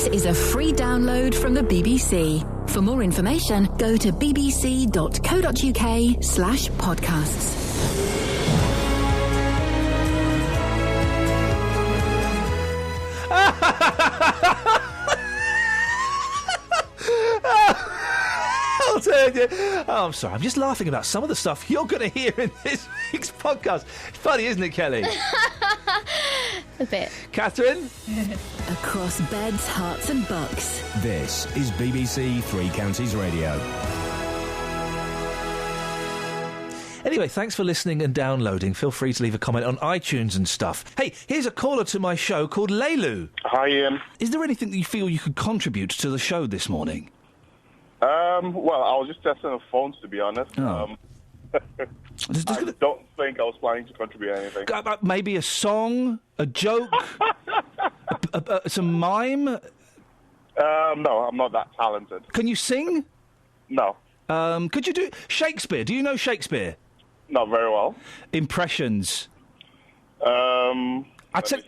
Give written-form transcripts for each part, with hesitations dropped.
This is a free download from the BBC. For more information, go to bbc.co.uk/podcasts. I'll tell you. Oh, I'm sorry. I'm just laughing about some of the stuff you're going to hear in this week's podcast. It's funny, isn't it, Kelly? A bit. Catherine? Across beds, hearts and bucks. This is BBC Three Counties Radio. Anyway, thanks for listening and downloading. Feel free to leave a comment on iTunes and stuff. Hey, here's a caller to my show called Leilu. Hi, Ian. Is there anything that you feel you could contribute to the show this morning? Well, I was just testing the phones, to be honest. Oh. I don't think I was planning to contribute anything. Maybe a song, a joke, some mime? No, I'm not that talented. Can you sing? No. Could you do Shakespeare? Do you know Shakespeare? Not very well. Impressions. I tell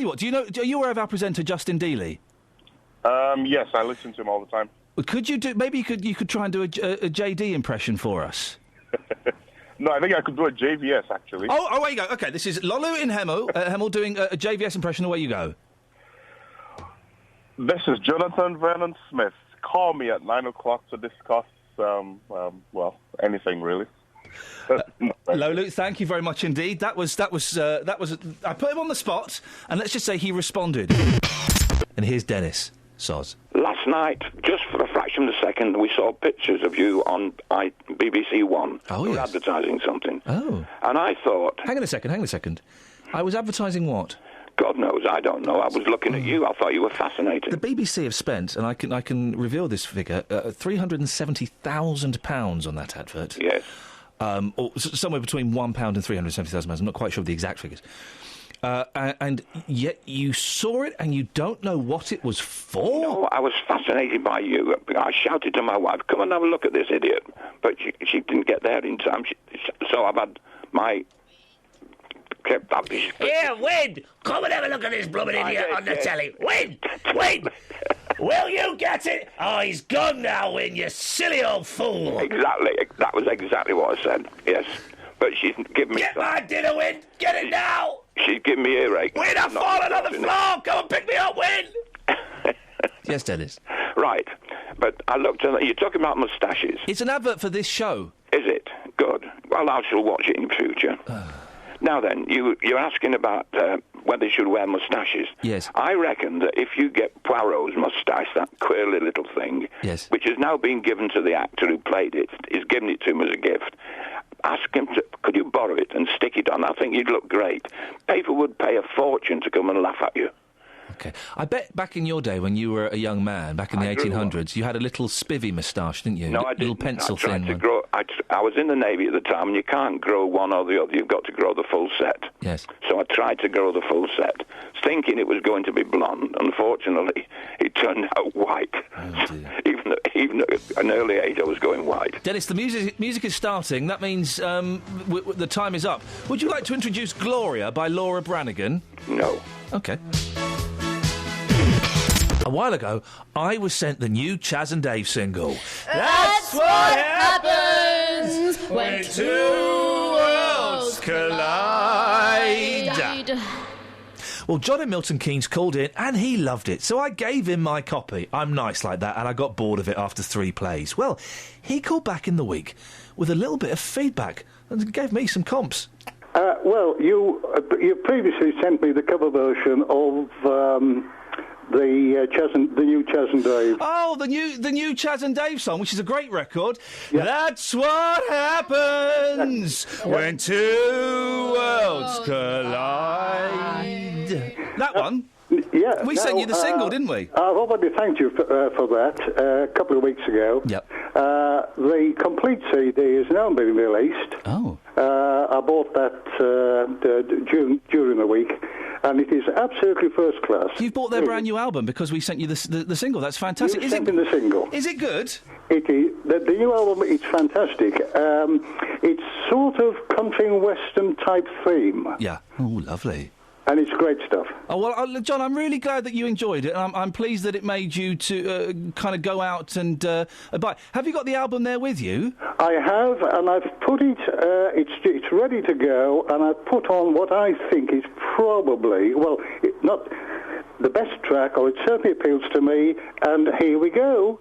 you what. Are you aware of our presenter Justin Dealey? Yes, I listen to him all the time. Could you do? Maybe you could try and do a JD impression for us. No, I think I could do a JVS actually. Oh, there you go. Okay, this is Lolo in Hemel doing a JVS impression. Away you go. This is Jonathan Vernon Smith. Call me at 9 o'clock to discuss, anything really. Lolo, thank you very much indeed. That was. I put him on the spot, and let's just say he responded. And here's Dennis Soz. Last night, just for a fraction of a second, we saw pictures of you on BBC One. Oh, you yes. were advertising something. Oh. And I thought... Hang on a second. I was advertising what? God knows, I don't know. I was looking at you. I thought you were fascinating. The BBC have spent, and I can reveal this figure, £370,000 on that advert. Yes. Or somewhere between £1 and £370,000. I'm not quite sure of the exact figures. And yet you saw it and you don't know what it was for? No, I was fascinated by you. I shouted to my wife, come and have a look at this idiot. But she didn't get there in time. So I've had my... Here, Win! Come and have a look at this blooming idiot on the telly. Win! Will you get it? Oh, he's gone now, Win, you silly old fool. Exactly. That was exactly what I said. Yes. But she's given me... Get my dinner, Win! Get it now! She's given me earache. Win, I've fallen on the floor! Come and pick me up, Win! Yes, Dennis. Right. But I looked at... You're talking about moustaches. It's an advert for this show. Is it? Good. Well, I shall watch it in future. Now then, you're asking about whether they should wear moustaches. Yes. I reckon that if you get Poirot's moustache, that queerly little thing, yes, which has now been given to the actor who played it, he's given it to him as a gift, ask him could you borrow it and stick it on? I think you'd look great. People would pay a fortune to come and laugh at you. Okay. I bet back in your day when you were a young man, back in the 1800s, you had a little spivvy moustache, didn't you? No, I didn't. Little pencil thin one. I was in the Navy at the time, and you can't grow one or the other. You've got to grow the full set. Yes. So I tried to grow the full set, thinking it was going to be blonde. Unfortunately, it turned out white. Oh, dear. Even at an early age, I was going white. Dennis, the music is starting. That means the time is up. Would you like to introduce Gloria by Laura Branigan? No. Okay. A while ago, I was sent the new Chaz and Dave single. That's what happens when two worlds collide. Well, John in Milton Keynes called in and he loved it, so I gave him my copy. I'm nice like that, and I got bored of it after 3 plays. Well, he called back in the week with a little bit of feedback and gave me some comps. Well, you previously sent me the cover version of the new Chaz and Dave. Oh, the new Chaz and Dave song, which is a great record. Yeah. That's what happens when two worlds collide. That one. Yeah, we sent you the single, didn't we? I've already thanked you for that a couple of weeks ago. Yep. The complete CD is now being released. Oh. I bought that during the week, and it is absolutely first class. You've bought their brand new album because we sent you the single. That's fantastic. You sent me the single. Is it good? It is. The new album is fantastic. It's sort of country and western type theme. Yeah. Oh, lovely. And it's great stuff. Oh, well, John, I'm really glad that you enjoyed it, and I'm pleased that it made you to kind of go out and buy. Have you got the album there with you? I have, and I've put it, it's ready to go, and I've put on what I think is probably, well, not the best track, or it certainly appeals to me, and here we go.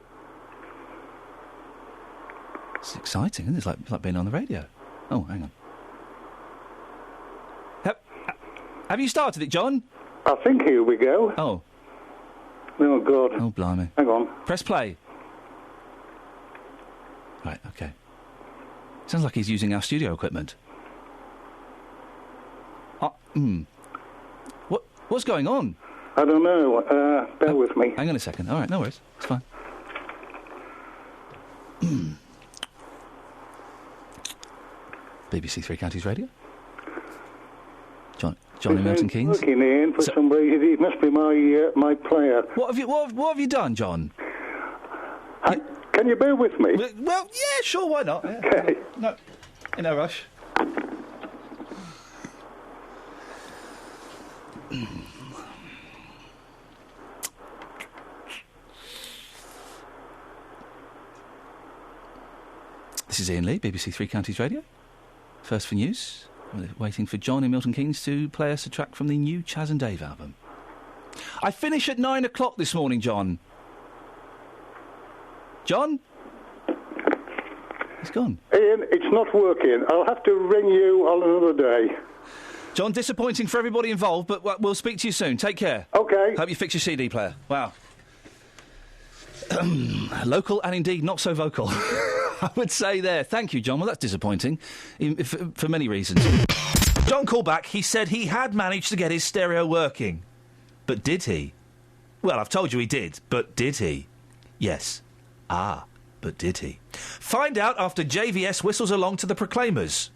It's exciting, isn't it? It's like being on the radio. Oh, hang on. Have you started it, John? I think here we go. Oh. Oh, God. Oh, blimey. Hang on. Press play. Right, OK. Sounds like he's using our studio equipment. What's going on? I don't know. Bear with me. Hang on a second. All right, no worries. It's fine. BBC Three Counties Radio. Johnny Milton Keynes. Looking in for somebody. It must be my player. What have you done, John? Can you bear with me? Well, yeah, sure. Why not? Yeah. Okay. No, in no rush. This is Iain Lee, BBC Three Counties Radio. First for news. We're waiting for John in Milton Keynes to play us a track from the new Chaz and Dave album. I finish at 9 o'clock this morning, John. John? He's gone. Iain, it's not working. I'll have to ring you on another day. John, disappointing for everybody involved, but we'll speak to you soon. Take care. OK. Hope you fix your CD player. Wow. Local and indeed not so vocal. I would say there. Thank you, John. Well, that's disappointing, for many reasons. John called back. He said he had managed to get his stereo working. But did he? Well, I've told you he did, but did he? Yes. But did he? Find out after JVS whistles along to the Proclaimers.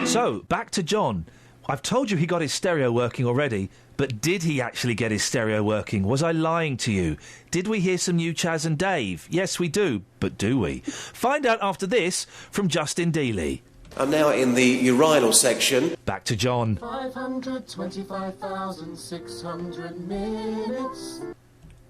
So, back to John. I've told you he got his stereo working already, but did he actually get his stereo working? Was I lying to you? Did we hear some new Chaz and Dave? Yes, we do, but do we? Find out after this from Justin Dealey. I'm now in the urinal section. Back to John. 525,600 minutes.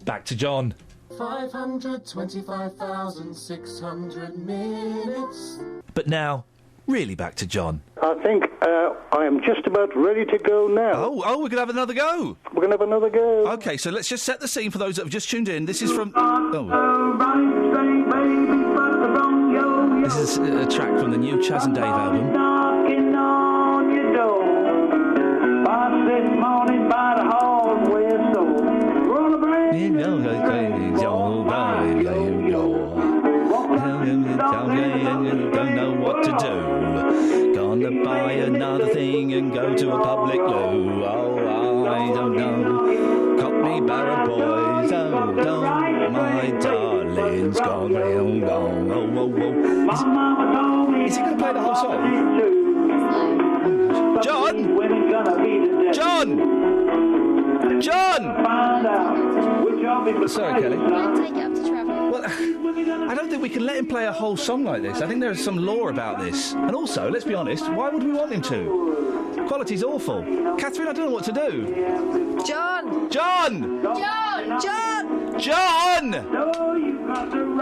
Back to John. 525,600 minutes. But now, really back to John. I think I am just about ready to go now. Oh, we're going to have another go. We're going to have another go. OK, so let's just set the scene for those that have just tuned in. This is from... This is a track from the new Chaz and Dave album. Knocking on your door. This morning by the hall whistle. Don't know what to do. Gonna buy another thing and go to a public loo. Oh, I don't know. Cockney Barra boys. Oh, don't my darling's gone. Is he going to play the whole song? John! Sorry, Kelly. Take it up to travel. Well, I don't think we can let him play a whole song like this. I think there's some law about this. And also, let's be honest, why would we want him to? Quality's awful. Catherine, I don't know what to do. John! John! John! John! John!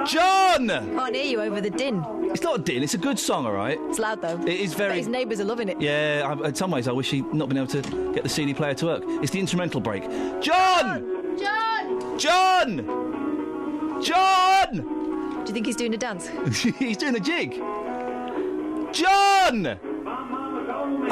John! Can't hear you over the din. It's not a din, it's a good song, all right? It's loud, though. It is very... But his neighbours are loving it. Yeah, in some ways I wish he'd not been able to get the CD player to work. It's the instrumental break. John! John! John! John! Do you think he's doing a dance? He's doing a jig. John!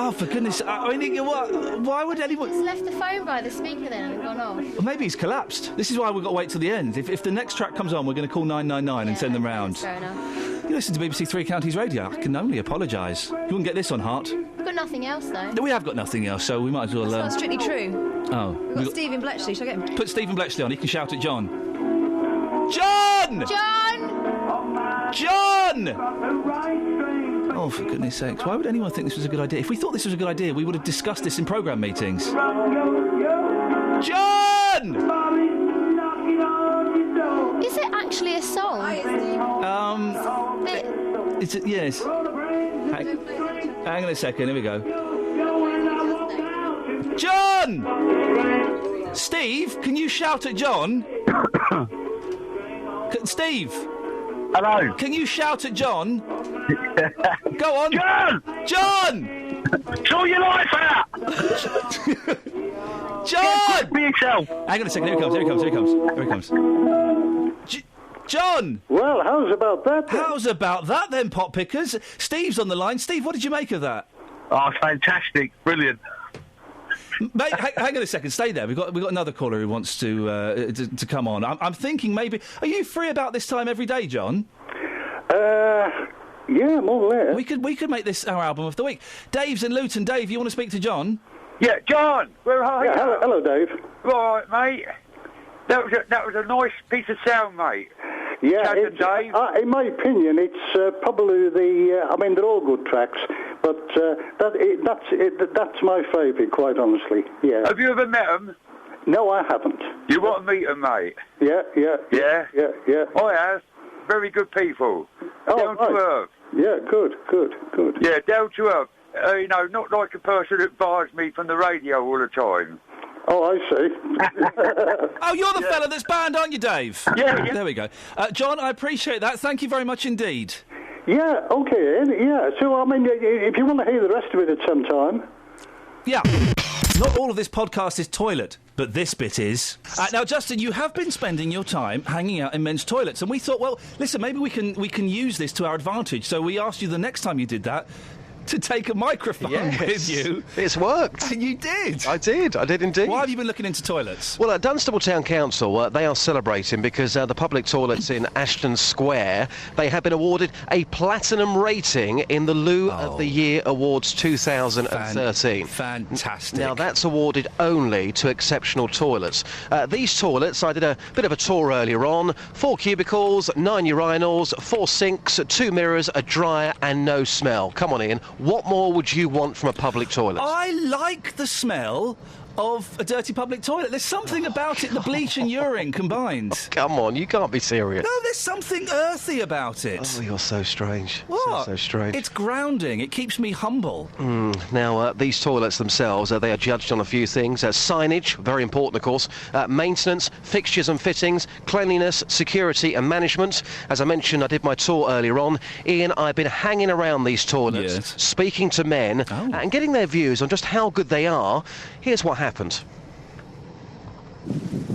Oh, for goodness... I mean, what? Why would anyone... He's left the phone by the speaker then and gone off. Well, maybe he's collapsed. This is why we've got to wait till the end. If the next track comes on, we're going to call 999 and send them round. Fair enough. You listen to BBC Three Counties Radio. I can only apologise. You wouldn't get this on Heart. We've got nothing else, though. We have got nothing else, so we might as well... That's not strictly true. Oh. We've got Stephen Bletchley. Shall I get him? Put Stephen Bletchley on. He can shout at John. John! John! John! Oh, for goodness sakes. Why would anyone think this was a good idea? If we thought this was a good idea, we would have discussed this in programme meetings. John! actually a song? It's yes. Hang on a second. Here we go. John! Steve, can you shout at John? Steve. Hello. Can you shout at John? Go on. John! John! Sort your life out! John! Be yourself. Hang on a second. Here he comes. John! Well, how's about that then? How's about that then, pot pickers? Steve's on the line. Steve, what did you make of that? Oh, fantastic. Brilliant. Mate, hang on a second. Stay there. We've got another caller who wants to come on. I'm thinking maybe... Are you free about this time every day, John? Yeah, more or less. We could make this our album of the week. Dave's in Luton. Dave, you want to speak to John? Yeah, John, where are you? Hello, Dave. All right, mate. That was a nice piece of sound, mate. Yeah, Dave. In my opinion, it's probably I mean, they're all good tracks, but that's my favourite, quite honestly. Yeah. Have you ever met them? No, I haven't. You want to meet them, mate? Yeah. I have. Very good people. Down to earth. Yeah, good. Yeah, down to earth. Not like a person that bars me from the radio all the time. Oh, I see. Oh, you're the fella that's banned, aren't you, Dave? Yeah. There we go. John, I appreciate that. Thank you very much indeed. Yeah, okay, yeah. So, I mean, if you want to hear the rest of it at some time... Yeah. Not all of this podcast is toilet, but this bit is. Now, Justin, you have been spending your time hanging out in men's toilets, and we thought, well, listen, maybe we can use this to our advantage. So we asked you the next time you did that to take a microphone with you. It's worked. You did? I did indeed. Why have you been looking into toilets? Well, at Dunstable Town Council, they are celebrating because the public toilets in Ashton Square, they have been awarded a platinum rating in the Loo of the Year Awards 2013. Fantastic. Now, that's awarded only to exceptional toilets. These toilets, I did a bit of a tour earlier on, 4 cubicles, 9 urinals, 4 sinks, 2 mirrors, a dryer and no smell. Come on, Ian. What more would you want from a public toilet? I like the smell of a dirty public toilet. There's something about it, the bleach and urine combined. Oh, come on, you can't be serious. No, there's something earthy about it. Oh, you're so strange. What? So strange. It's grounding. It keeps me humble. Now, these toilets themselves, they are judged on a few things. Signage, very important, of course. Maintenance, fixtures and fittings, cleanliness, security and management. As I mentioned, I did my tour earlier on. Ian, I've been hanging around these toilets, speaking to men and getting their views on just how good they are. Here's what happened.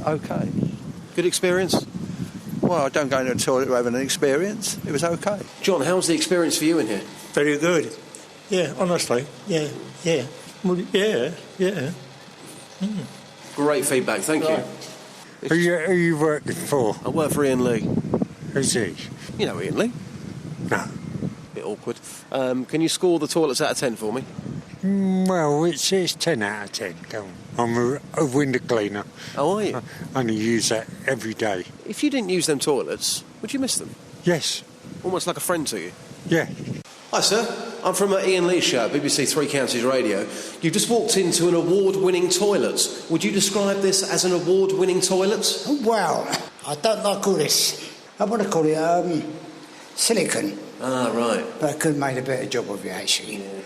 Okay. Good experience? Well, I don't go into a toilet to have an experience. It was okay. John, how's the experience for you in here? Very good. Yeah, honestly. Yeah. Well, yeah. Great feedback, thank you. Who you working for? I work for Ian Lee. Who's he? You know Ian Lee? No. Bit awkward. Can you score the toilets out of 10 for me? Well, it's 10 out of 10. Go on. I'm a window cleaner. Oh, are you? I only use that every day. If you didn't use them toilets, would you miss them? Yes. Almost like a friend to you? Yeah. Hi, sir. I'm from Ian Lee's show, BBC Three Counties Radio. You've just walked into an award-winning toilet. Would you describe this as an award-winning toilet? Well, I don't like all this. I want to call it silicone. Ah, right. But I could have made a better job of it, actually. Yeah.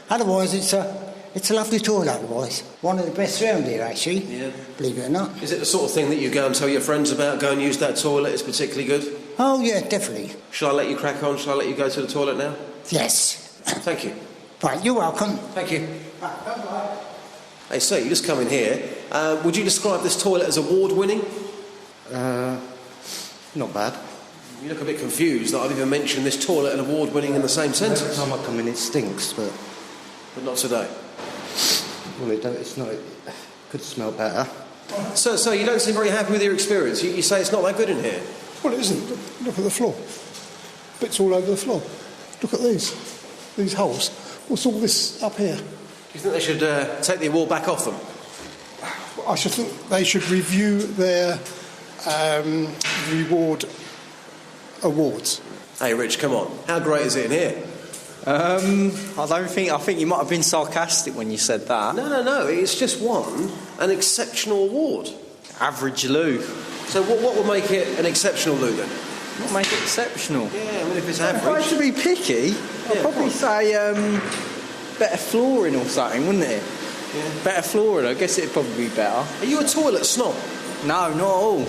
Otherwise, it's a lovely toilet, otherwise. One of the best around here, actually. Yeah. Believe it or not. Is it the sort of thing that you go and tell your friends about, go and use that toilet, it's particularly good? Oh, yeah, definitely. Shall I let you crack on? Shall I let you go to the toilet now? Yes. Thank you. Right, you're welcome. Thank you. Right, bye-bye. Hey, sir, you just come in here. Would you describe this toilet as award-winning? Not bad. You look a bit confused that I've even mentioned this toilet and award-winning in the same sentence. Every time I come in, it stinks, but not today. Well, it's not. It could smell better. So you don't seem very happy with your experience. You say it's not that good in here. Well, it isn't. Look at the floor. Bits all over the floor. Look at these holes. What's all this up here? Do you think they should take the award back off them? I should think they should review their reward awards. Hey, Rich, come on. How great is it in here? I think you might have been sarcastic when you said that. No. It's just won an exceptional award. Average loo. So what would make it an exceptional loo then? What make it exceptional? Yeah, I mean, if it's If I average. had to be picky, I'd probably say better flooring or something, wouldn't it? Yeah. Better flooring, I guess it'd probably be better. Are you a toilet snob? No, not at all.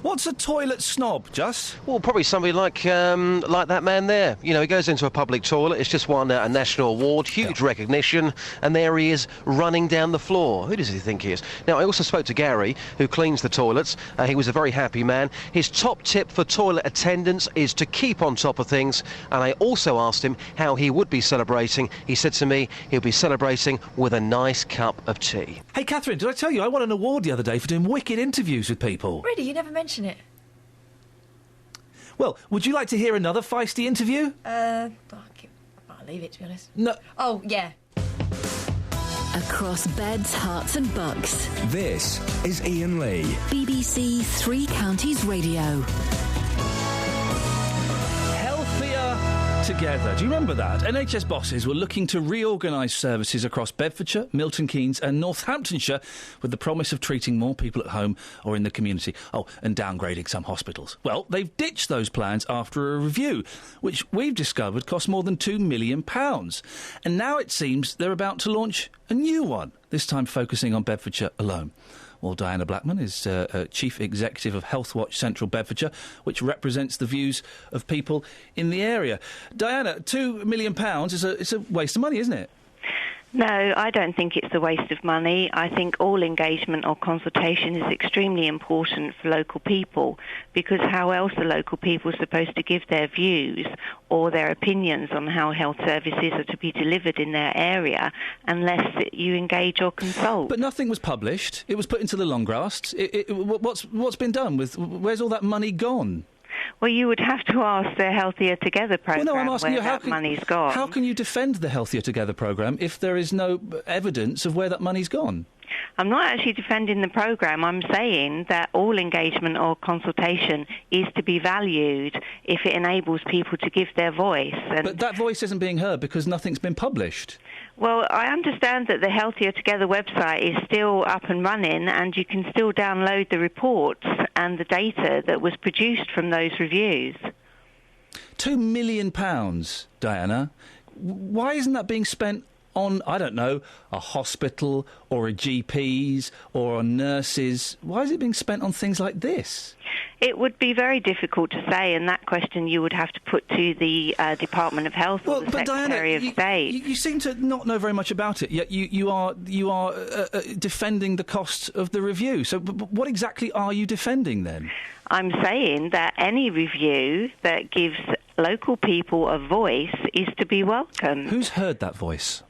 What's a toilet snob, Just? Well, probably somebody like that man there. You know, he goes into a public toilet. It's just won a national award, huge recognition, and there he is running down the floor. Who does he think he is? Now, I also spoke to Gary, who cleans the toilets. He was a very happy man. His top tip for toilet attendants is to keep on top of things. And I also asked him how he would be celebrating. He said to me he'll be celebrating with a nice cup of tea. Hey, Catherine, did I tell you I won an award the other day for doing wicked interviews with people? Really? You never mention it? Well, would you like to hear another feisty interview? I'll leave it, to be honest. No. Oh, yeah. Across beds, hearts and bucks. This is Iain Lee. BBC Three Counties Radio. Together. Do you remember that? NHS bosses were looking to reorganise services across Bedfordshire, Milton Keynes and Northamptonshire with the promise of treating more people at home or in the community. Oh, and downgrading some hospitals. Well, they've ditched those plans after a review, which we've discovered cost more than £2 million. And now it seems they're about to launch a new one, this time focusing on Bedfordshire alone. Well, Diana Blackman is Chief Executive of Healthwatch Central Bedfordshire, which represents the views of people in the area. Diana, £2 million is a waste of money, isn't it? No, I don't think it's a waste of money. I think all engagement or consultation is extremely important for local people, because how else are local people supposed to give their views or their opinions on how health services are to be delivered in their area unless you engage or consult? But nothing was published. It was put into the long grass. What's been done with... Where's all that money gone? Well, you would have to ask the Healthier Together programme well, no, I'm asking where you, that money's gone. How can you defend the Healthier Together programme if there is no evidence of where that money's gone? I'm not actually defending the programme. I'm saying that all engagement or consultation is to be valued if it enables people to give their voice. But that voice isn't being heard because nothing's been published. Well, I understand that the Healthier Together website is still up and running, and you can still download the reports and the data that was produced from those reviews. £2 million, Diana. Why isn't that being spent on, I don't know, a hospital or a GPs or on nurses? Why is it being spent on things like this? It would be very difficult to say, and that question you would have to put to the Department of Health or the Secretary of State. You seem to not know very much about it, yet you are defending the cost of the review. So what exactly are you defending then? I'm saying that any review that gives local people a voice is to be welcome. Who's heard that voice?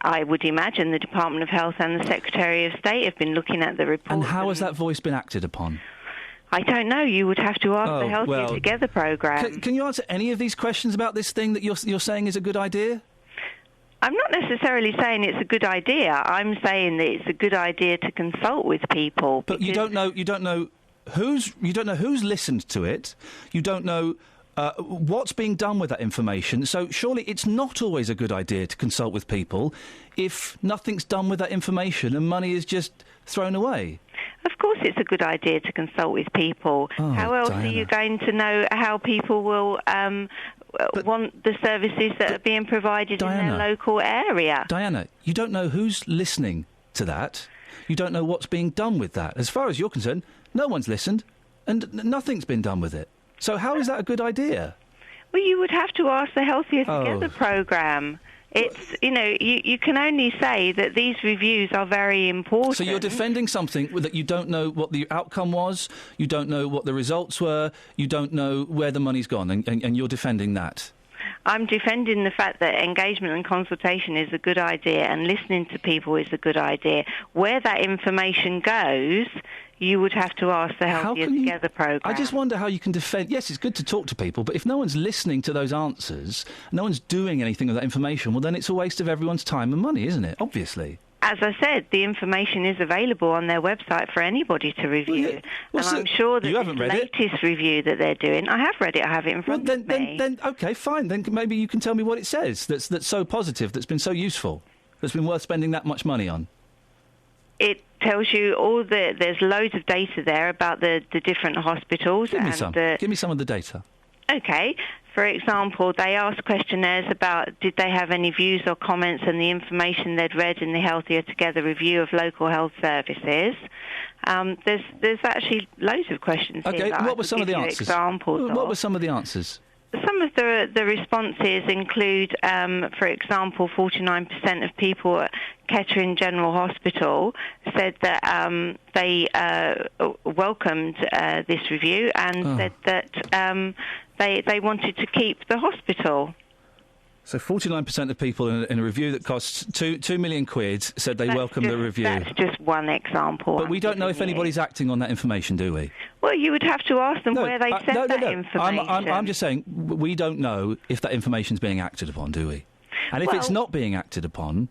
I would imagine the Department of Health and the Secretary of State have been looking at the report. And how has that voice been acted upon? I don't know. You would have to ask the Healthier Together programme. Can you answer any of these questions about this thing that you're saying is a good idea? I'm not necessarily saying it's a good idea. I'm saying that it's a good idea to consult with people. But you don't know who's listened to it. You don't know what's being done with that information. So surely it's not always a good idea to consult with people if nothing's done with that information and money is just thrown away. Of course it's a good idea to consult with people. How else are you going to know how people will want the services that are being provided in their local area? Diana, you don't know who's listening to that. You don't know what's being done with that. As far as you're concerned, no one's listened and nothing's been done with it. So how is that a good idea? Well, you would have to ask the Healthier Together programme. It's, you can only say that these reviews are very important. So you're defending something that you don't know what the outcome was, you don't know what the results were, you don't know where the money's gone, and you're defending that. I'm defending the fact that engagement and consultation is a good idea and listening to people is a good idea. Where that information goes, you would have to ask the Healthier Together programme. I just wonder how you can defend... Yes, it's good to talk to people, but if no one's listening to those answers, no one's doing anything with that information, well, then it's a waste of everyone's time and money, isn't it? Obviously. As I said, the information is available on their website for anybody to review. Well, and I'm sure that the latest review that they're doing... I have read it, I have it in front of me. Then, OK, fine. Then maybe you can tell me what it says that's so positive, that's been so useful, that's been worth spending that much money on. It tells you there's loads of data there about the different hospitals. Give me some. Give me some of the data. Okay. For example, they asked questionnaires about did they have any views or comments on the information they'd read in the Healthier Together review of local health services. There's actually loads of questions here. Okay, that what were some of the answers? Examples What were some of the answers? Some of the responses include, for example, 49% of people at Kettering General Hospital said that they welcomed this review and said that they wanted to keep the hospital. So 49% of people in a review that costs £2 million said they welcome the review. That's just one example. But we don't know if anybody's acting on that information, do we? Well, you would have to ask them where they sent that information. I'm just saying we don't know if that information's being acted upon, do we? And if it's not being acted upon,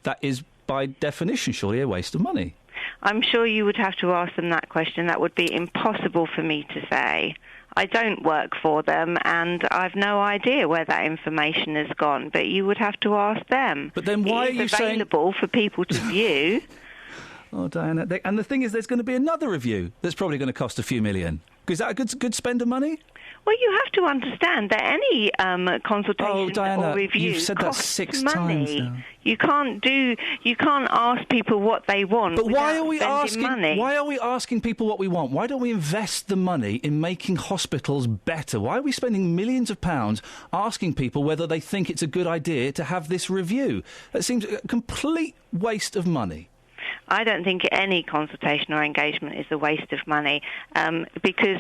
that is by definition surely a waste of money. I'm sure you would have to ask them that question. That would be impossible for me to say. I don't work for them, and I've no idea where that information has gone. But you would have to ask them. But then why are you saying available for people to view? Oh, Diana! And the thing is, there's going to be another review that's probably going to cost a few million. Is that a good spend of money? Well, you have to understand that any consultation Diana, or review you've said that costs 6 money. times now. You can't ask people what they want. But why are we asking money? Why are we asking people what we want? Why don't we invest the money in making hospitals better? Why are we spending millions of pounds asking people whether they think it's a good idea to have this review? That seems a complete waste of money. I don't think any consultation or engagement is a waste of money because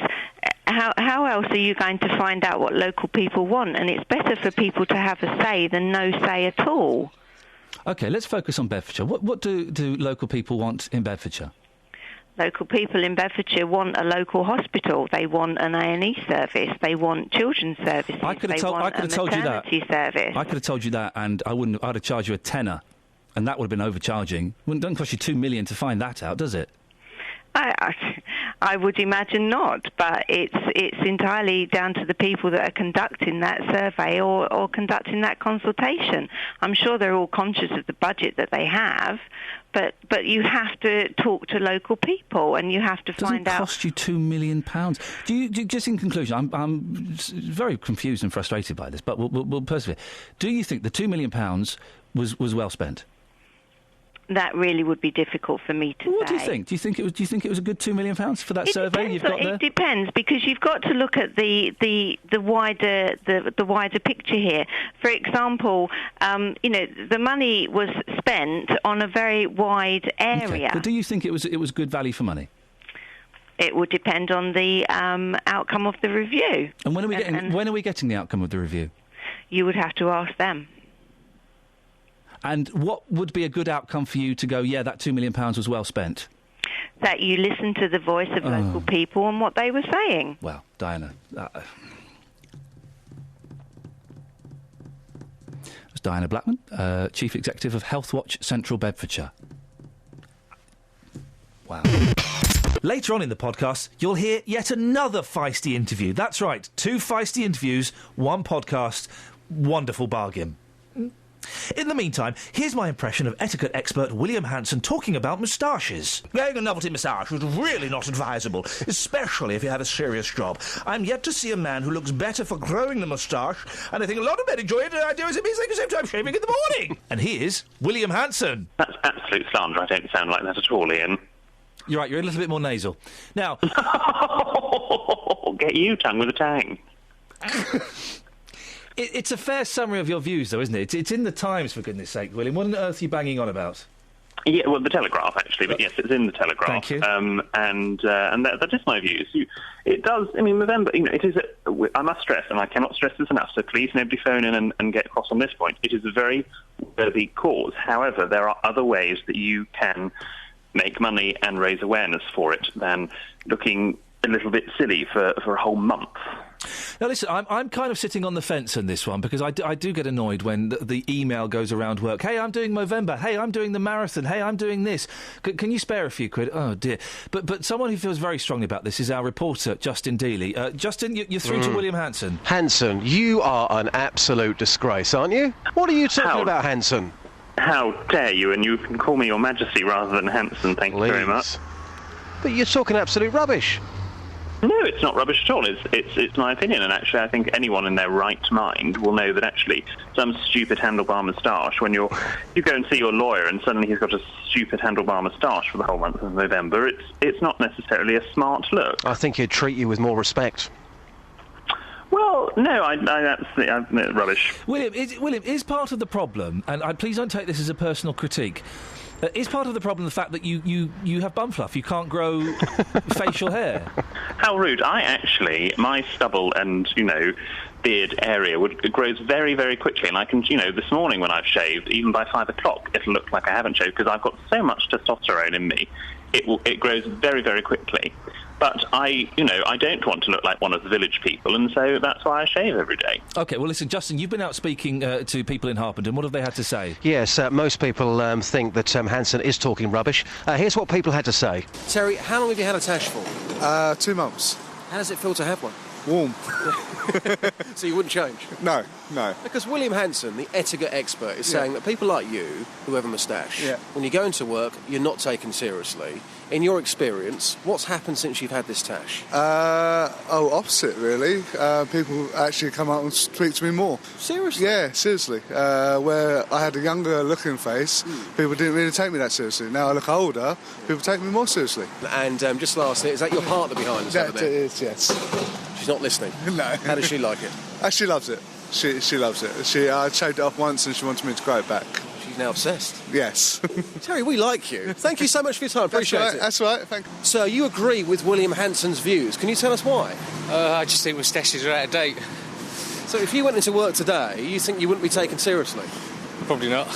how else are you going to find out what local people want? And it's better for people to have a say than no say at all. OK, let's focus on Bedfordshire. What do local people want in Bedfordshire? Local people in Bedfordshire want a local hospital. They want an A&E service. They want children's services. I could have told you that. Service. I could have told you that, and I'd have charged you a tenner. And that would have been overcharging. It doesn't cost you $2 million to find that out, does it? I would imagine not, but it's entirely down to the people that are conducting that survey or conducting that consultation. I'm sure they're all conscious of the budget that they have, but you have to talk to local people and you have to find out. Doesn't cost you £2 million. Do you just in conclusion? I'm very confused and frustrated by this, but we'll persevere. Do you think the £2 million was well spent? That really would be difficult for me to say. What do you think? Do you think it was a good £2 million for that survey you've got there? It depends because you've got to look at the wider picture here. For example, the money was spent on a very wide area. Okay. But do you think it was good value for money? It would depend on the outcome of the review. And when are we getting the outcome of the review? You would have to ask them. And what would be a good outcome for you to go, yeah, that £2 million was well spent? That you listen to the voice of local people and what they were saying. Well, Diana... That's Diana Blackman, Chief Executive of Healthwatch Central Bedfordshire. Wow. Later on in the podcast, you'll hear yet another feisty interview. That's right, 2 feisty interviews, 1 podcast. Wonderful bargain. In the meantime, here's my impression of etiquette expert William Hanson talking about moustaches. Wearing a novelty moustache is really not advisable, especially if you have a serious job. I'm yet to see a man who looks better for growing the moustache, and I think a lot of men enjoy it, and I do as it means they can save time shaving in the morning. And here's William Hanson. That's absolute slander. I don't sound like that at all, Ian. You're right, you're a little bit more nasal. Now... Get you, tongue with a tang. It's a fair summary of your views, though, isn't it? It's in the Times, for goodness sake, William. What on earth are you banging on about? Yeah, well, the Telegraph, actually, but yes, it's in the Telegraph. Thank you. And that is my views. It does, I mean, November, it is, I must stress, and I cannot stress this enough, so please nobody phone in and get across on this point. It is a very worthy cause. However, there are other ways that you can make money and raise awareness for it than looking a little bit silly for a whole month. Now, listen, I'm kind of sitting on the fence on this one because I do get annoyed when the email goes around work. Hey, I'm doing Movember. Hey, I'm doing the marathon. Hey, I'm doing this. Can you spare a few quid? Oh, dear. But someone who feels very strongly about this is our reporter, Justin Dealey. Justin, you're through to William Hanson. Hanson, you are an absolute disgrace, aren't you? What are you talking about, Hanson? How dare you? And you can call me Your Majesty rather than Hanson. Thank you very much. But you're talking absolute rubbish. No, it's not rubbish at all. It's my opinion, and actually, I think anyone in their right mind will know that actually some stupid handlebar moustache. When you go and see your lawyer, and suddenly he's got a stupid handlebar moustache for the whole month of November, it's not necessarily a smart look. I think he'd treat you with more respect. Well, no, that's rubbish. William, is part of the problem, and please don't take this as a personal critique. Is part of the problem the fact that you have bum fluff? You can't grow facial hair? How rude. My stubble and, beard area grows very, very quickly. And I can, this morning when I've shaved, even by 5 o'clock, it'll look like I haven't shaved because I've got so much testosterone in me. It grows very, very quickly. But I don't want to look like one of the village people, and so that's why I shave every day. OK, well, listen, Justin, you've been out speaking to people in Harpenden. What have they had to say? Yes, most people think that Hanson is talking rubbish. Here's what people had to say. Terry, how long have you had a tash for? 2 months. How does it feel to have one? Warm. So you wouldn't change? No. Because William Hanson, the etiquette expert, is saying that people like you, who have a moustache, when you go into work, you're not taken seriously. In your experience, what's happened since you've had this tash? Opposite, really. People actually come up and speak to me more. Seriously? Yeah, seriously. Where I had a younger-looking face, people didn't really take me that seriously. Now I look older, people take me more seriously. And just lastly, is that your partner behind us over there? It is, yes. She's not listening? No. How does she like it? She loves it. She loves it. I shaved it off once and she wanted me to grow it back. She's now obsessed. Yes. Terry, we like you. Thank you so much for your time. Appreciate it. That's right. Thank you. So you agree with William Hanson's views. Can you tell us why? I just think moustaches are out of date. So if you went into work today, you think you wouldn't be taken seriously? Probably not.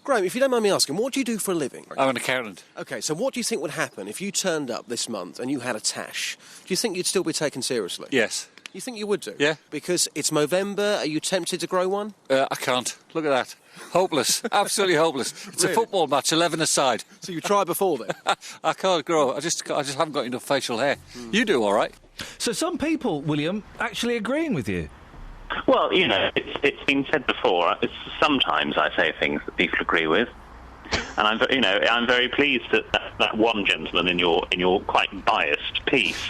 Graham, if you don't mind me asking, what do you do for a living? I'm an accountant. OK, so what do you think would happen if you turned up this month and you had a tash? Do you think you'd still be taken seriously? Yes. You think you would do? Yeah. Because it's Movember. Are you tempted to grow one? I can't. Look at that. Hopeless. Absolutely hopeless. It's Really? a football match, 11 aside. So you tried before then? I can't grow. I just haven't got enough facial hair. You do all right. So some people, William, actually agreeing with you. Well, it's been said before. Sometimes I say things that people agree with, and I'm very pleased that one gentleman in your quite biased piece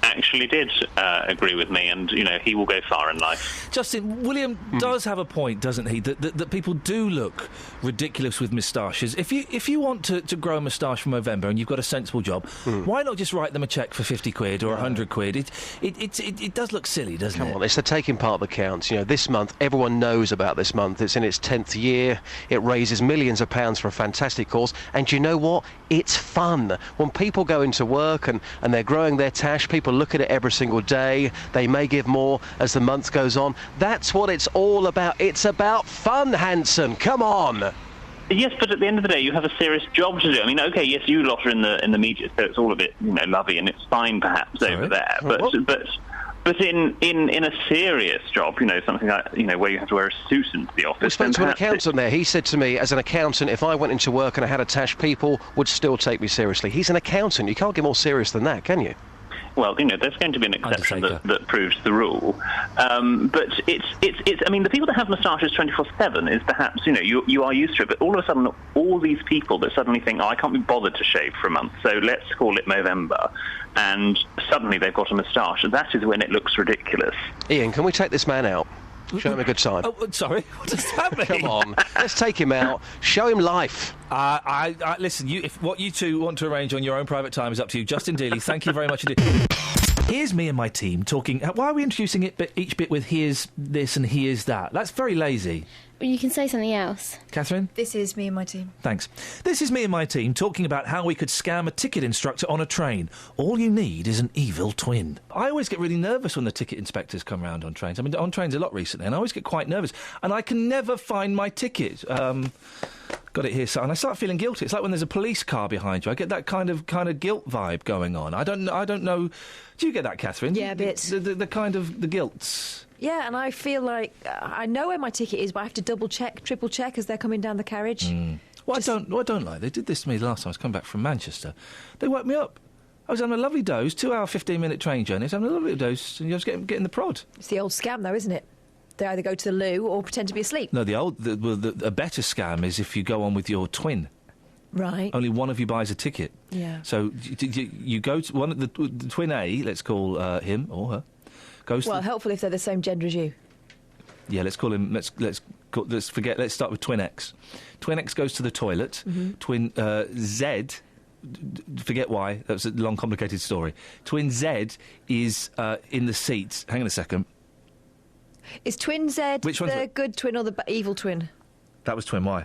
actually did agree with me, and he will go far in life. Justin, William does have a point, doesn't he? That people do look ridiculous with moustaches. If you want to grow a moustache for Movember and you've got a sensible job, why not just write them a cheque for 50 quid or 100 quid? It does look silly, doesn't it? Come on, it's the taking part that counts. This month, everyone knows about this month. It's in its 10th year. It raises millions of pounds for a fantastic cause. And you know what? It's fun. When people go into work and they're growing their tash, people look at it every single day. They may give more as the month goes on. That's what it's all about. It's about fun, Hanson. Come on. Yes, but at the end of the day, you have a serious job to do. I mean, OK, yes, you lot are in the media, so it's all a bit, lovey, and it's fine perhaps over there. But in a serious job, something like, where you have to wear a suit into the office. We spoke to an accountant there. He said to me, as an accountant, if I went into work and I had a tash, people would still take me seriously. He's an accountant. You can't get more serious than that, can you? Well, there's going to be an exception that proves the rule. But it's. I mean, the people that have moustaches 24/7 is perhaps, you are used to it. But all of a sudden, all these people that suddenly think, I can't be bothered to shave for a month, so let's call it Movember, and suddenly they've got a moustache. That is when it looks ridiculous. Ian, can we take this man out? Show him a good time. Oh, sorry. What does that mean? Come on. Let's take him out. Show him life. Listen, if what you two want to arrange on your own private time is up to you. Justin Dealey, thank you very much indeed. Here's me and my team talking... Why are we introducing each bit with here's this and here's that? That's very lazy. Well, you can say something else. Catherine? This is me and my team. Thanks. This is me and my team talking about how we could scam a ticket instructor on a train. All you need is an evil twin. I always get really nervous when the ticket inspectors come round on trains. I've been on trains a lot recently, and I always get quite nervous. And I can never find my ticket. Got it here, so, and I start feeling guilty. It's like when there's a police car behind you. I get that kind of guilt vibe going on. I don't know. Do you get that, Catherine? Yeah, a bit. The kind of the guilt. Yeah, and I feel like I know where my ticket is, but I have to double check, triple check as they're coming down the carriage. What I don't like, they did this to me last time I was coming back from Manchester. They woke me up. I was having a lovely doze, 2 hour, 15-minute train journey. I was having a lovely doze, and I was getting the prod. It's the old scam, though, isn't it? They either go to the loo or pretend to be asleep. No, a better scam is if you go on with your twin. Right. Only one of you buys a ticket. Yeah. So you go to one of the twin A, let's call him or her. Goes. Well, helpful if they're the same gender as you. Yeah, let's call him. Let's start with twin X. Twin X goes to the toilet. Mm-hmm. Twin Z. Forget why. That was a long, complicated story. Twin Z is in the seat. Hang on a second. Is twin Z the good twin or the evil twin? That was twin Y.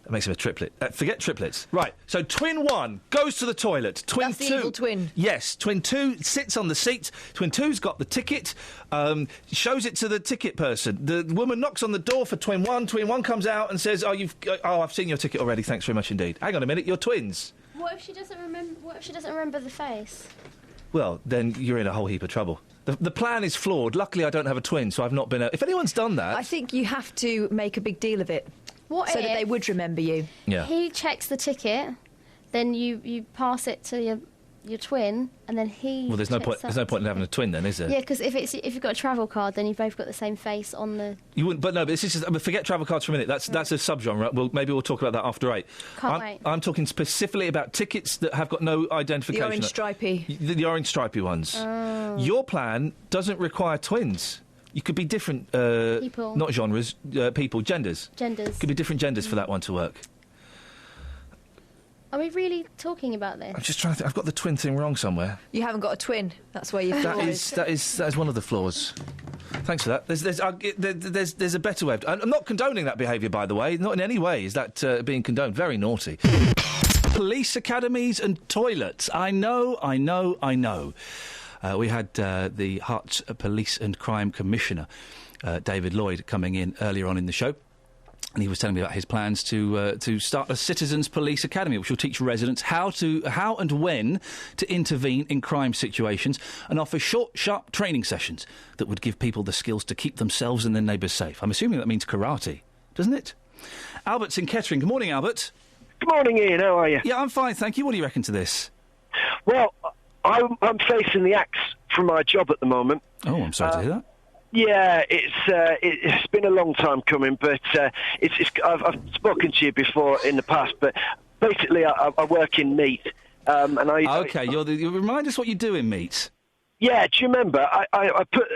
That makes him a triplet. Forget triplets. Right, so twin 1 goes to the toilet. Twin That's 2... the evil twin. Yes, twin 2 sits on the seat. Twin 2's got the ticket, shows it to the ticket person. The woman knocks on the door for twin 1. Twin 1 comes out and says, I've seen your ticket already, thanks very much indeed. Hang on a minute, you're twins. What if she doesn't remember the face? Well, then you're in a whole heap of trouble. The plan is flawed. Luckily, I don't have a twin, so I've not been... If anyone's done that... I think you have to make a big deal of it. What so if that they would remember you. Yeah. He checks the ticket, then you pass it to your twin, and then he. Well, there's no point. There's no point in having a twin, then, is there? Yeah, because if you've got a travel card, then you've both got the same face on the. You wouldn't, but no. But this is just, forget travel cards for a minute. That's a subgenre. Maybe we'll talk about that after 8. Can't wait. I'm talking specifically about tickets that have got no identification. The orange stripy. The orange stripy ones. Oh. Your plan doesn't require twins. You could be different people, not genres, people, genders. Genders. Could be different genders for that one to work. Are we really talking about this? I'm just trying to think. I've got the twin thing wrong somewhere. You haven't got a twin. That's where you've. That is one of the flaws. Thanks for that. There's a better way. I'm not condoning that behaviour, by the way. Not in any way is that being condoned. Very naughty. Police academies and toilets. I know. We had the Herts Police and Crime Commissioner, David Lloyd, coming in earlier on in the show. And he was telling me about his plans to start a citizens' police academy, which will teach residents how and when to intervene in crime situations and offer short, sharp training sessions that would give people the skills to keep themselves and their neighbours safe. I'm assuming that means karate, doesn't it? Albert's in Kettering. Good morning, Albert. Good morning, Ian. How are you? Yeah, I'm fine, thank you. What do you reckon to this? Well, I'm facing the axe from my job at the moment. Oh, I'm sorry to hear that. Yeah, it's been a long time coming, but I've spoken to you before in the past. But basically, I work in meat, and you remind us what you do in meat. Yeah, do you remember? I put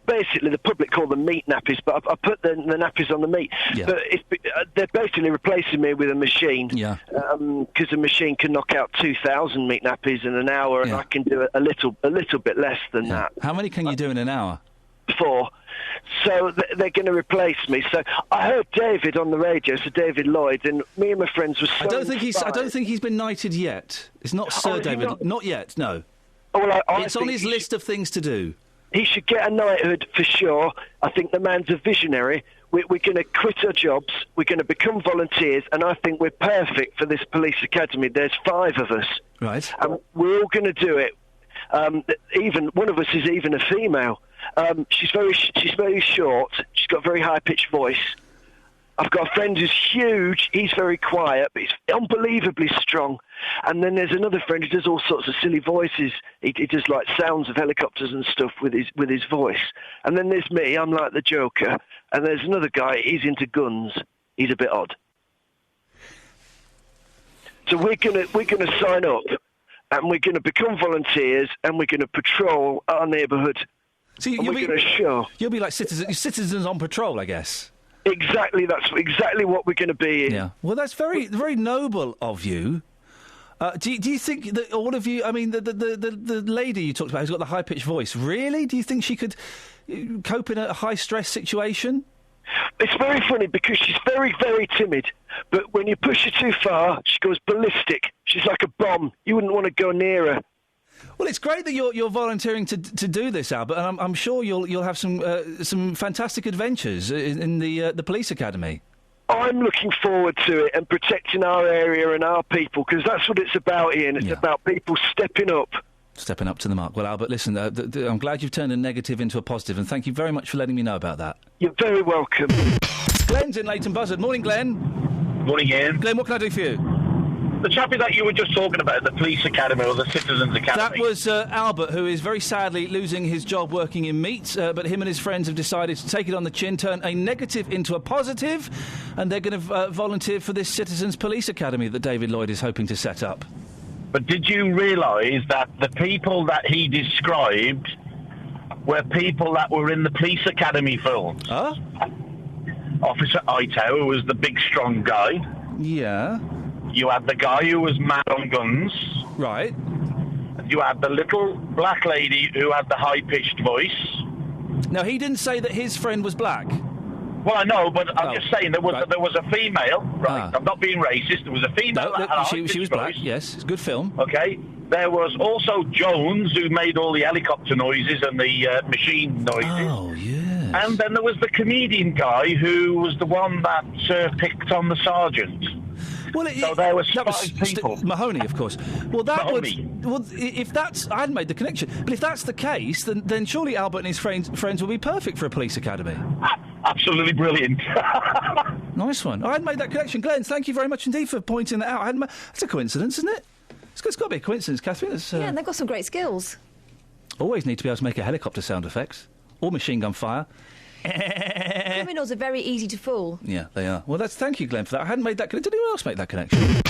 basically the public call them meat nappies, but I put the nappies on the meat. Yeah. But they're basically replacing me with a machine. Yeah. Because a machine can knock out 2,000 meat nappies in an hour, and I can do a little bit less than that. How many can you do in an hour? 4. So they're going to replace me. So I heard David on the radio, so David Lloyd, and me and my friends were so I don't think he's been knighted yet. It's not Sir David. Not yet. No. Oh, well, it's on his list of things to do. He should get a knighthood for sure. I think the man's a visionary. We're going to quit our jobs. We're going to become volunteers, and I think we're perfect for this police academy. There's 5 of us. Right. And we're all going to do it. Even one of us is even a female. She's very short. She's got a very high-pitched voice. I've got a friend who's huge. He's very quiet, but he's unbelievably strong. And then there's another friend who does all sorts of silly voices. He does like sounds of helicopters and stuff with his voice. And then there's me. I'm like the Joker. And there's another guy. He's into guns. He's a bit odd. So we're gonna sign up, and we're gonna become volunteers, and we're gonna patrol our neighbourhood. So you'll be like citizens on patrol, I guess. Exactly, that's exactly what we're going to be in. Yeah. Well, that's very noble of you. Do you think that all of you? I mean, the lady you talked about who's got the high pitched voice. Really? Do you think she could cope in a high stress situation? It's very funny because she's very, very timid. But when you push her too far, she goes ballistic. She's like a bomb. You wouldn't want to go near her. Well, it's great that you're volunteering to do this, Albert, and I'm sure you'll have some fantastic adventures in the police academy. I'm looking forward to it and protecting our area and our people, because that's what it's about, Ian. It's about people stepping up. Stepping up to the mark. Well, Albert, listen, I'm glad you've turned a negative into a positive, and thank you very much for letting me know about that. You're very welcome. Glenn's in Leighton Buzzard. Morning, Glenn. Morning, Ian. Glenn, what can I do for you? The chappie that you were just talking about, the police academy or the citizens academy. That was Albert, who is very sadly losing his job working in meat, but him and his friends have decided to take it on the chin, turn a negative into a positive, and they're going to volunteer for this Citizens Police Academy that David Lloyd is hoping to set up. But did you realise that the people that he described were people that were in the police academy films? Huh? Officer Ito, who was the big, strong guy. Yeah. You had the guy who was mad on guns. Right. You had the little black lady who had the high-pitched voice. Now, he didn't say that his friend was black. Well, I know, but I'm just saying there was a female. Right, I'm not being racist. There was a female. She was black. Yes, it's a good film. Okay. There was also Jones, who made all the helicopter noises and the machine noises. Oh, yes. And then there was the comedian guy who was the one that picked on the sergeant. Well, so there was five people. Mahoney, of course. Well, that Mahoney. Well, if that's... I hadn't made the connection. But if that's the case, then surely Albert and his friends will be perfect for a police academy. Absolutely brilliant. Nice one. I hadn't made that connection. Glenn, thank you very much indeed for pointing that out. That's a coincidence, isn't it? It's got to be a coincidence, Catherine. Yeah, and they've got some great skills. Always need to be able to make a helicopter sound effects. Or machine gun fire. Criminals are very easy to fool. Yeah, they are. Well, thank you, Glenn, for that. I hadn't made that connection. Did anyone else make that connection?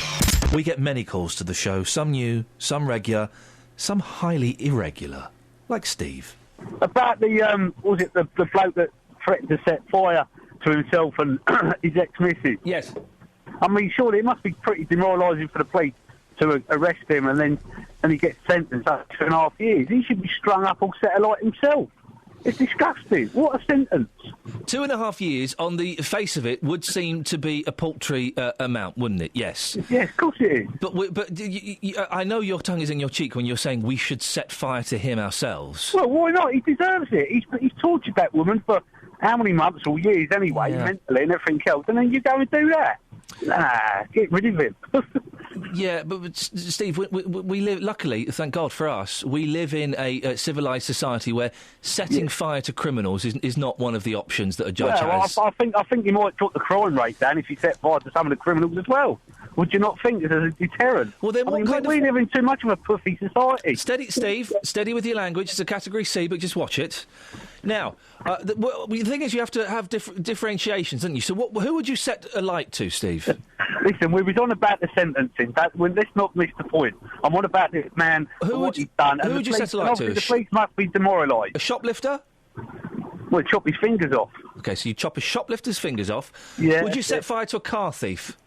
We get many calls to the show. Some new, some regular, some highly irregular. Like Steve. About the bloke that threatened to set fire to himself and his ex-missus. Yes. I mean, surely it must be pretty demoralising for the police to arrest him and he gets sentenced up to 2.5 years. He should be strung up all set alight himself. It's disgusting. What a sentence. 2.5 years, on the face of it, would seem to be a paltry amount, wouldn't it? Yes. Yes, of course it is. But I know your tongue is in your cheek when you're saying we should set fire to him ourselves. Well, why not? He deserves it. He's tortured that woman for how many months or years anyway, mentally and everything else, and then you go and do that. Nah, get rid of him. Yeah, but Steve, we live, luckily, thank God for us, we live in a civilised society where setting fire to criminals is not one of the options that a judge has. I think you might drop the crime rate down if you set fire to some of the criminals as well. Would you not think there's a deterrent? Well, then we live in too much of a puffy society. Steady, Steve. Steady with your language. It's a category C, but just watch it. Now, the thing is, you have to have differentiations, don't you? So, who would you set a light to, Steve? Listen, we was on about the sentencing. Let's not miss the point. I'm on about this man. Who would you done? Who would you set a light to? The police must be demoralised. A shoplifter? Well, chop his fingers off. Okay, so you chop a shoplifter's fingers off. Yeah. Would you set fire to a car thief?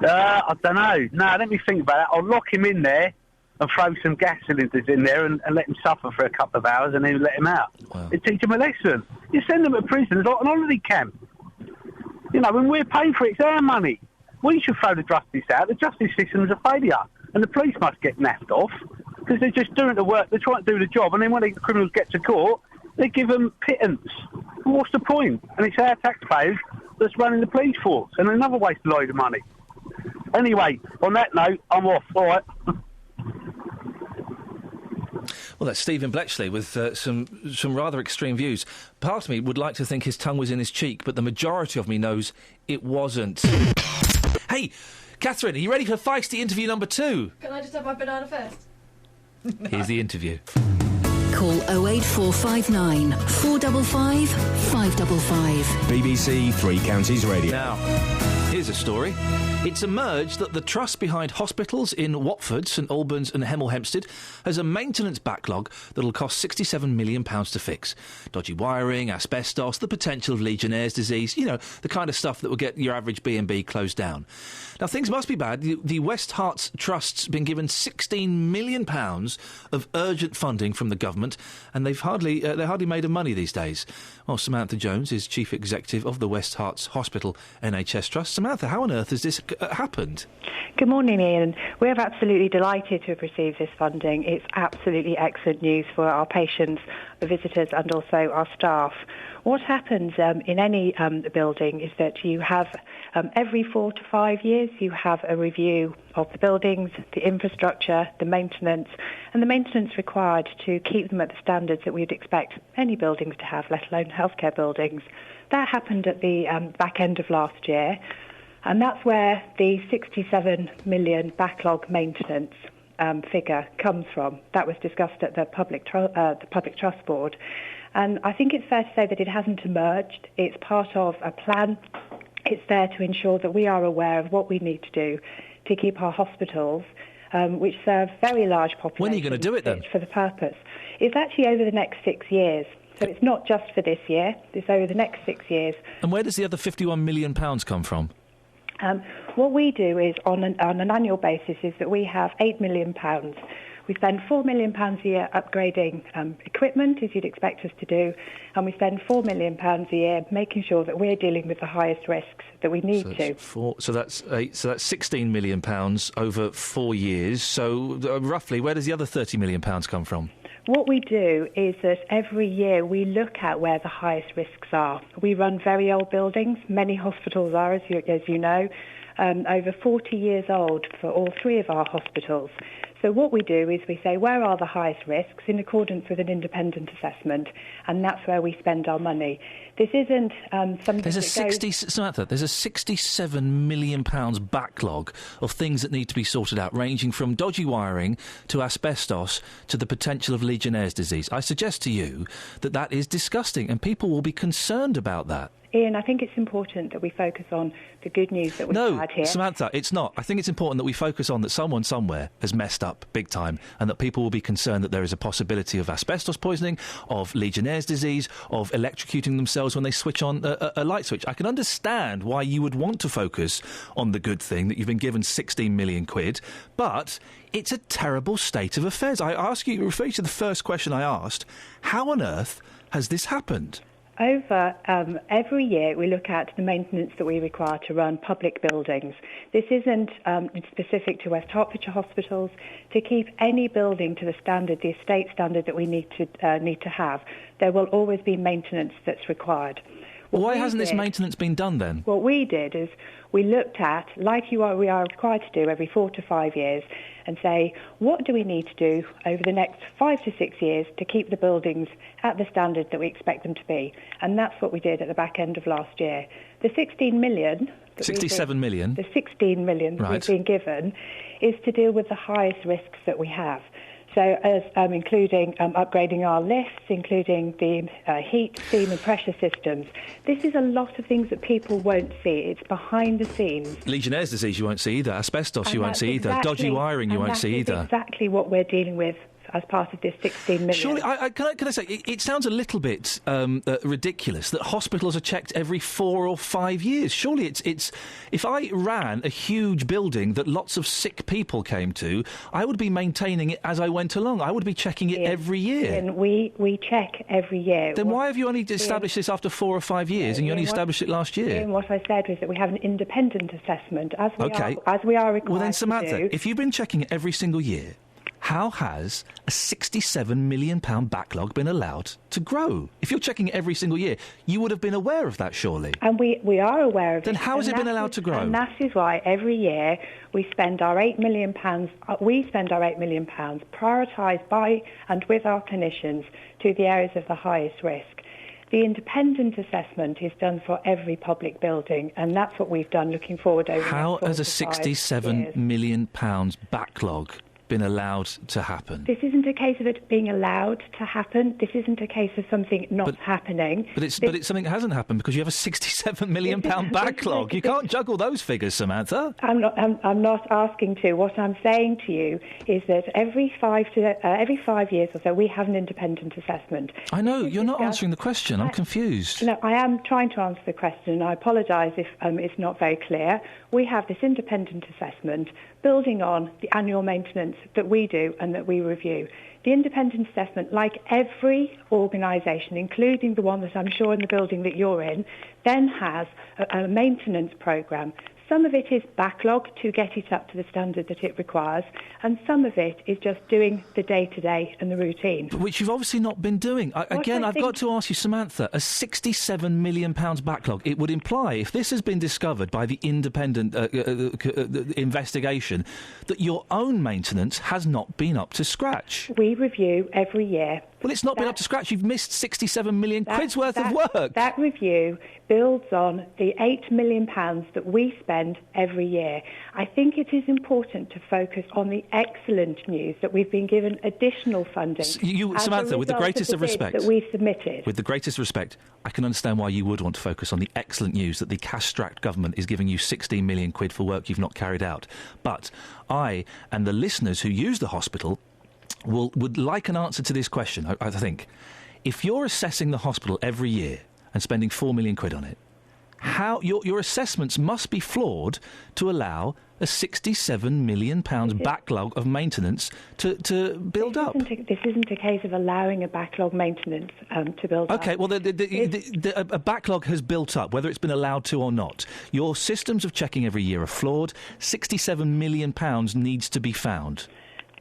I don't know. No, let me think about it. I'll lock him in there and throw some gas cylinders in there and let him suffer for a couple of hours and then let him out. Wow. You teach him a lesson. You send them to prison. It's like an holiday camp. You know, when we're paying for it, it's our money. We should throw the justice out. The justice system's a failure. And the police must get naffed off because they're just doing the work. They're trying to do the job. And then when the criminals get to court, they give them pittance. Well, what's the point? And it's our taxpayers that's running the police force. And another wasted load of money. Anyway, on that note, I'm off. All right. Well, that's Stephen Bletchley with some rather extreme views. Part of me would like to think his tongue was in his cheek, but the majority of me knows it wasn't. Hey, Catherine, are you ready for feisty interview number 2? Can I just have my banana first? Here's the interview. Call 08459 455 555. BBC Three Counties Radio. Now, here's a story. It's emerged that the trust behind hospitals in Watford, St Albans and Hemel Hempstead has a maintenance backlog that'll cost £67 million to fix. Dodgy wiring, asbestos, the potential of Legionnaire's disease, you know, the kind of stuff that will get your average B&B closed down. Now, things must be bad. The West Herts Trust's been given £16 million of urgent funding from the government, and they're hardly made of money these days. Well, Samantha Jones is Chief Executive of the West Herts Hospital NHS Trust. Samantha, how on earth has this happened? Good morning, Ian. We're absolutely delighted to have received this funding. It's absolutely excellent news for our patients, the visitors and also our staff. What happens in any building is that you have every 4 to 5 years you have a review of the buildings, the infrastructure, the maintenance, and the maintenance required to keep them at the standards that we'd expect any buildings to have, let alone healthcare buildings. That happened at the back end of last year. And that's where the 67 million backlog maintenance figure comes from. That was discussed at the Public Trust Board. And I think it's fair to say that it hasn't emerged. It's part of a plan. It's there to ensure that we are aware of what we need to do to keep our hospitals, which serve very large populations. When are you going to do it then? For the purpose. It's actually over the next 6 years. So it's not just for this year. It's over the next 6 years. And where does the other £51 million come from? What we do is, on an annual basis, is that we have £8 million. We spend £4 million a year upgrading equipment, as you'd expect us to do, and we spend £4 million a year making sure that we're dealing with the highest risks that we need to. So that's £16 million over 4 years. So roughly, where does the other £30 million come from? What we do is that every year we look at where the highest risks are. We run very old buildings. Many hospitals are, as you know, over 40 years old for all 3 of our hospitals. So what we do is we say, where are the highest risks in accordance with an independent assessment, and that's where we spend our money. This isn't something Samantha, there's a £67 million backlog of things that need to be sorted out, ranging from dodgy wiring to asbestos to the potential of Legionnaire's disease. I suggest to you that that is disgusting, and people will be concerned about that. Iain, I think it's important that we focus on the good news that we've had here. No, Samantha, it's not. I think it's important that we focus on that someone somewhere has messed up big time, and that people will be concerned that there is a possibility of asbestos poisoning, of Legionnaire's disease, of electrocuting themselves when they switch on a light switch. I can understand why you would want to focus on the good thing, that you've been given 16 million quid, but it's a terrible state of affairs. I refer you to the first question I asked. How on earth has this happened? Over every year, we look at the maintenance that we require to run public buildings. This isn't specific to West Hertfordshire hospitals. To keep any building to the standard, the estate standard that we need to have, there will always be maintenance that's required. Well, why hasn't this maintenance been done then? What we did is we looked at, we are required to do every 4 to 5 years, and say, what do we need to do over the next 5 to 6 years to keep the buildings at the standard that we expect them to be? And that's what we did at the back end of last year. The 16 million... 67 million? The 16 million that we've been given is to deal with the highest risks that we have. So, as including upgrading our lifts, including the heat, steam and pressure systems. This is a lot of things that people won't see. It's behind the scenes. Legionnaire's disease you won't see either. Asbestos you won't see either. Dodgy wiring you won't see either. Exactly what we're dealing with as part of this 16 million. Surely, can I say, it sounds a little bit ridiculous that hospitals are checked every 4 or 5 years. Surely it's if I ran a huge building that lots of sick people came to, I would be maintaining it as I went along. I would be checking it every year. And we check every year. Then why have you only established this after 4 or 5 years, and you only established it last year? And what I said was that we have an independent assessment, as we are required. Well then, Samantha, to do. if you've been checking it every single year, how has a £67 million backlog been allowed to grow? If you're checking it every single year, you would have been aware of that, surely. And we are aware of it. Then how has it been allowed to grow? And that is why every year we spend our £8 million, prioritised by and with our clinicians to the areas of the highest risk. The independent assessment is done for every public building, and that's what we've done looking forward over How the next 4 has a to 5 £67 years. million backlog been allowed to happen? This isn't a case of it being allowed to happen. This isn't a case of something not happening. But it's something that hasn't happened because you have a £67 million backlog. You can't juggle those figures, Samantha. I'm not asking to. What I'm saying to you is that every 5 years or so we have an independent assessment. I know you're not answering the question. I'm confused. No, I am trying to answer the question, and I apologise if it's not very clear. We have this independent assessment building on the annual maintenance that we do and that we review. The independent assessment, like every organisation, including the one that I'm sure in the building that you're in, then has a maintenance programme. Some of it is backlog to get it up to the standard that it requires, and some of it is just doing the day-to-day and the routine. Which you've obviously not been doing. I've got to ask you, Samantha, a £67 million backlog, it would imply, if this has been discovered by the independent investigation, that your own maintenance has not been up to scratch. We review every year Well, it's not been up to scratch. You've missed 67 million quid's worth of work. That review builds on the £8 million that we spend every year. I think it is important to focus on the excellent news that we've been given additional funding. Samantha, with the greatest of respect, that we submitted. With the greatest respect, I can understand why you would want to focus on the excellent news that the cash-strapped government is giving you 16 million quid for work you've not carried out. But I and the listeners who use the hospital would like an answer to this question. I think if you're assessing the hospital every year and spending 4 million quid on it, how your assessments must be flawed to allow a £67 million backlog of maintenance to build up. This isn't a case of allowing a backlog maintenance to build up. OK, well, a backlog has built up, whether it's been allowed to or not. Your systems of checking every year are flawed. £67 million needs to be found.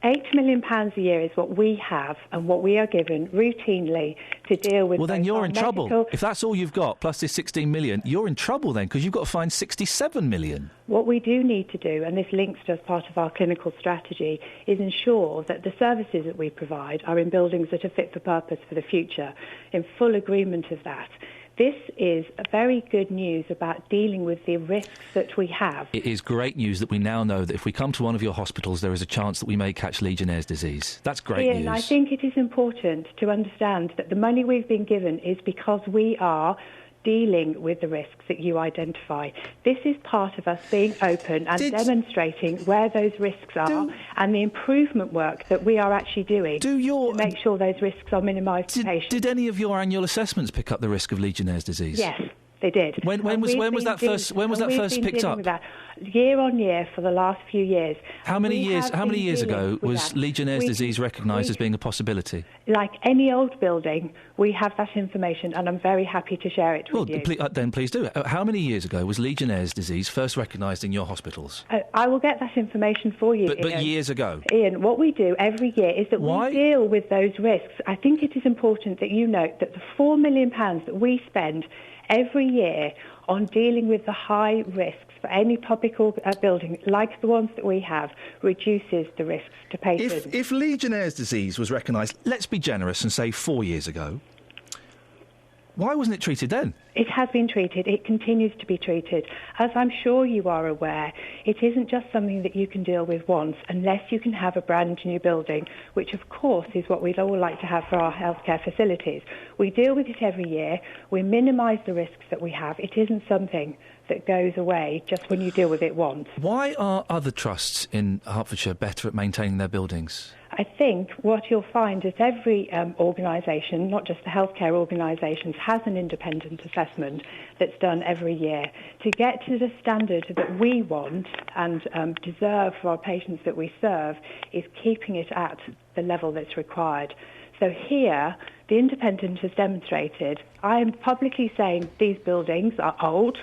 £8 million a year is what we have and what we are given routinely to deal with. Well, then you're in trouble. If that's all you've got, plus this 16 million, you're in trouble then, because you've got to find 67 million. What we do need to do, and this links to as part of our clinical strategy, is ensure that the services that we provide are in buildings that are fit for purpose for the future, in full agreement of that. This is very good news about dealing with the risks that we have. It is great news that we now know that if we come to one of your hospitals, there is a chance that we may catch Legionnaire's disease. That's great news. Iain, I think it is important to understand that the money we've been given is because we are dealing with the risks that you identify. This is part of us being open and demonstrating where those risks are and the improvement work that we are actually doing to make sure those risks are minimised for patients. Did any of your annual assessments pick up the risk of Legionnaire's disease? Yes, they did. When was that first picked up? Year on year for the last few years. How many years ago was Legionnaire's disease recognised as being a possibility? Like any old building, we have that information, and I'm very happy to share it with you. Then please do. How many years ago was Legionnaire's disease first recognised in your hospitals? I will get that information for you, But years ago? Iain, what we do every year is that we deal with those risks. I think it is important that you note that the £4 million that we spend every year on dealing with the high risks for any public building, like the ones that we have, reduces the risks to patients. If Legionnaire's disease was recognised, let's be generous and say 4 years ago, why wasn't it treated then? It has been treated. It continues to be treated. As I'm sure you are aware, it isn't just something that you can deal with once unless you can have a brand new building, which of course is what we'd all like to have for our healthcare facilities. We deal with it every year. We minimise the risks that we have. It isn't something that goes away just when you deal with it once. Why are other trusts in Hertfordshire better at maintaining their buildings? I think what you'll find is every organisation, not just the healthcare organisations, has an independent assessment that's done every year to get to the standard that we want and deserve for our patients that we serve, is keeping it at the level that's required. So here, the independent has demonstrated, I am publicly saying these buildings are old.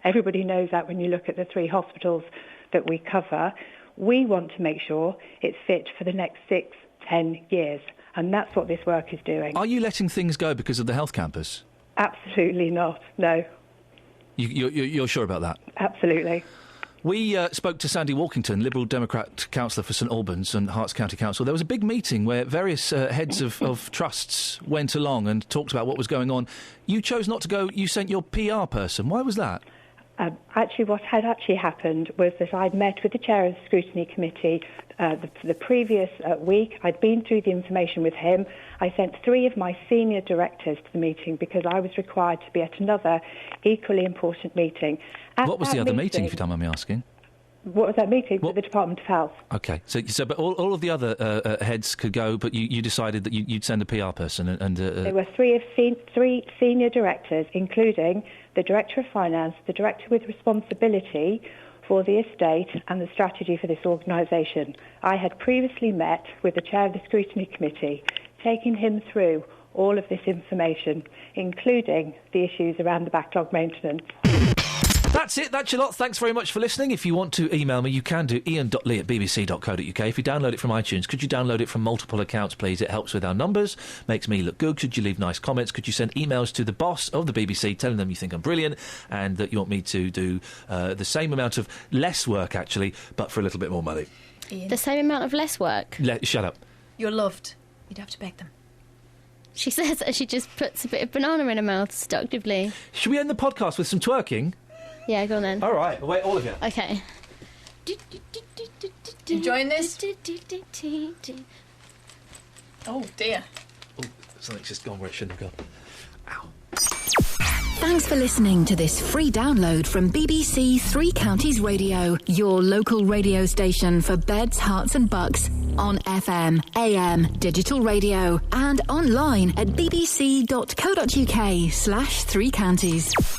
Everybody knows that when you look at the 3 hospitals that we cover. We want to make sure it's fit for the next 6-10 years, and that's what this work is doing. Are you letting things go because of the health campus? Absolutely not, no. You're sure about that? Absolutely. We spoke to Sandy Walkington, Liberal Democrat councillor for St Albans and Herts County Council. There was a big meeting where various heads of trusts went along and talked about what was going on. You chose not to go. You sent your PR person. Why was that? Actually, what had actually happened was that I'd met with the chair of the scrutiny committee the previous week. I'd been through the information with him. I sent 3 of my senior directors to the meeting because I was required to be at another equally important meeting. What was the other meeting, if you don't mind me asking? What was that meeting? With the Department of Health. OK, but all of the other heads could go, but you decided that you'd send a PR person and there were 3 senior directors, including the Director of Finance, the Director with responsibility for the estate and the strategy for this organisation. I had previously met with the Chair of the Scrutiny Committee, taking him through all of this information, including the issues around the backlog maintenance. That's it. That's your lot. Thanks very much for listening. If you want to email me, you can do iain.lee@bbc.co.uk. If you download it from iTunes, could you download it from multiple accounts, please? It helps with our numbers, makes me look good. Could you leave nice comments? Could you send emails to the boss of the BBC telling them you think I'm brilliant and that you want me to do the same amount of less work, actually, but for a little bit more money? Iain. The same amount of less work? Shut up. You're loved. You'd have to beg them. She says that she just puts a bit of banana in her mouth seductively. Should we end the podcast with some twerking? Yeah, go on then. All right, wait, all of you. Okay. Enjoying this? Oh, dear. Oh, something's just gone where it shouldn't have gone. Thanks for listening to this free download from BBC Three Counties Radio, your local radio station for beds, hearts and bucks, on FM, AM, digital radio and online at bbc.co.uk/3counties.